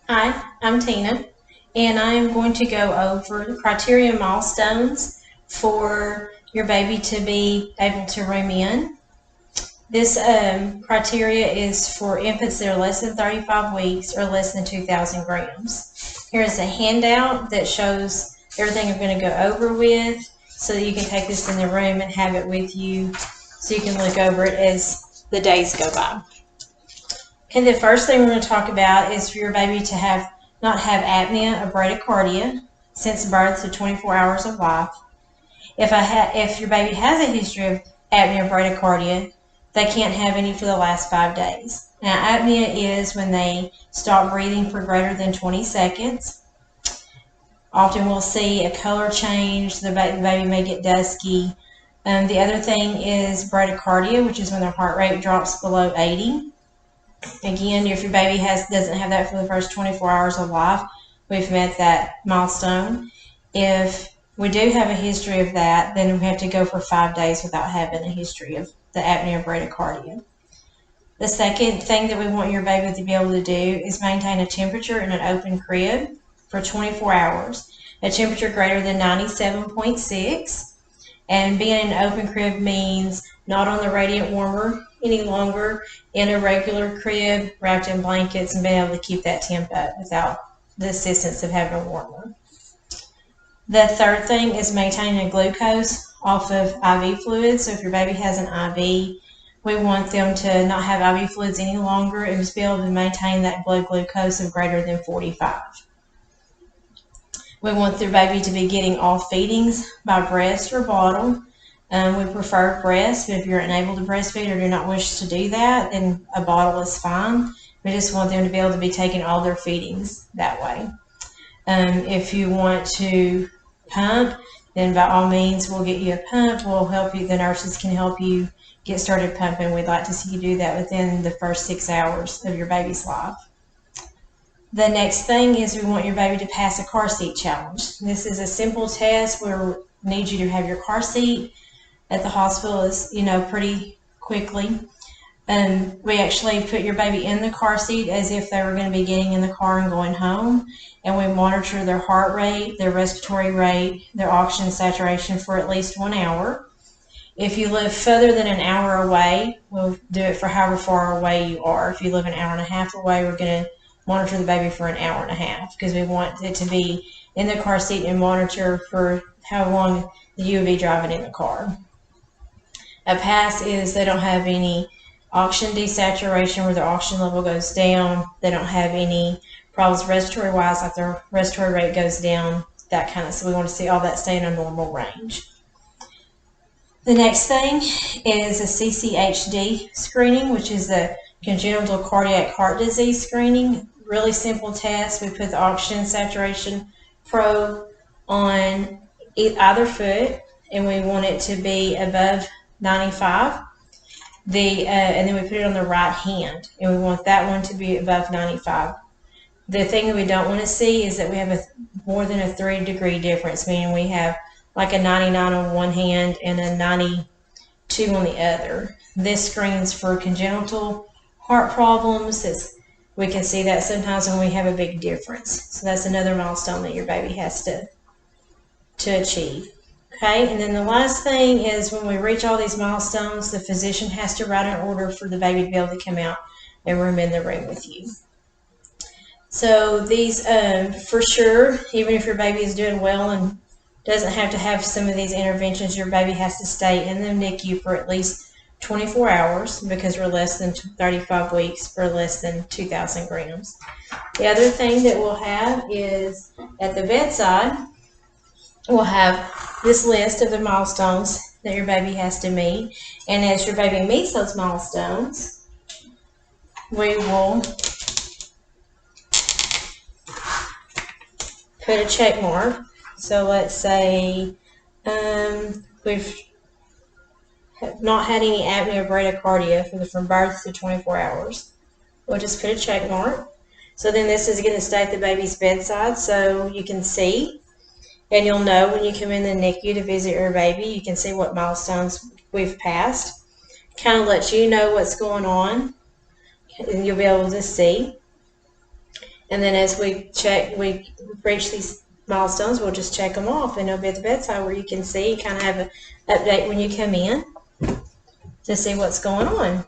Hi, I'm Tina, and I am going to go over the criteria and milestones for your baby to be able to room in. This criteria is for infants that are less than 35 weeks or less than 2,000 grams. Here is a handout that shows everything I'm going to go over with so that you can take this in the room and have it with you so you can look over it as the days go by. And the first thing we're going to talk about is for your baby to not have apnea or bradycardia since birth to 24 hours of life. If your baby has a history of apnea or bradycardia, they can't have any for the last 5 days. Now, apnea is when they stop breathing for greater than 20 seconds. Often we'll see a color change. The baby may get dusky. The other thing is bradycardia, which is when their heart rate drops below 80. Again, if your baby doesn't have that for the first 24 hours of life, we've met that milestone. If we do have a history of that, then we have to go for 5 days without having a history of the apnea or bradycardia. The second thing that we want your baby to be able to do is maintain a temperature in an open crib for 24 hours, a temperature greater than 97.6. And being in an open crib means not on the radiant warmer any longer, in a regular crib, wrapped in blankets, and being able to keep that temp up without the assistance of having a warmer. The third thing is maintaining a glucose off of IV fluids. So if your baby has an IV, we want them to not have IV fluids any longer and just be able to maintain that blood glucose of greater than 45. We want their baby to be getting all feedings by breast or bottle. We prefer breast, but if you're unable to breastfeed or do not wish to do that, then a bottle is fine. We just want them to be able to be taking all their feedings that way. If you want to pump, then by all means, we'll get you a pump. We'll help you. The nurses can help you get started pumping. We'd like to see you do that within the first 6 hours of your baby's life. The next thing is we want your baby to pass a car seat challenge. This is a simple test where we need you to have your car seat at the hospital pretty quickly. We actually put your baby in the car seat as if they were going to be getting in the car and going home, and we monitor their heart rate, their respiratory rate, their oxygen saturation for at least 1 hour. If you live further than an hour away, we'll do it for however far away you are. If you live an hour and a half away, we're going to monitor the baby for an hour and a half because we want it to be in the car seat and monitor for how long you will be driving in the car. A pass is they don't have any oxygen desaturation where their oxygen level goes down. They don't have any problems respiratory wise, like their respiratory rate goes down, that kind of. So we want to see all that stay in a normal range. The next thing is a CCHD screening, which is the congenital cardiac heart disease screening. Really simple test. We put the oxygen saturation probe on either foot, and we want it to be above 95. And then we put it on the right hand, and we want that one to be above 95. The thing that we don't want to see is that we have more than a 3-degree difference, meaning we have like a 99 on one hand and a 92 on the other. This screens for congenital heart problems. We can see that sometimes when we have a big difference. So that's another milestone that your baby has to achieve. Okay, and then the last thing is when we reach all these milestones, the physician has to write an order for the baby to be able to come out and room in the room with you. So these, for sure, even if your baby is doing well and doesn't have to have some of these interventions, your baby has to stay in the NICU for at least 24 hours because we're less than 35 weeks for less than 2,000 grams. The other thing that we'll have is at the bedside, we'll have this list of the milestones that your baby has to meet. And as your baby meets those milestones, we will put a check mark. So let's say we've not had any apnea or bradycardia from birth to 24 hours. We'll just put a check mark. So then this is going to stay at the baby's bedside so you can see. And you'll know when you come in the NICU to visit your baby, you can see what milestones we've passed. Kind of lets you know what's going on, and you'll be able to see. And then as we reach these milestones, we'll just check them off, and it'll be at the bedside where you can see, kind of have an update when you come in to see what's going on.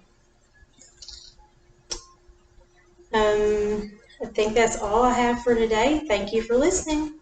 I think that's all I have for today. Thank you for listening.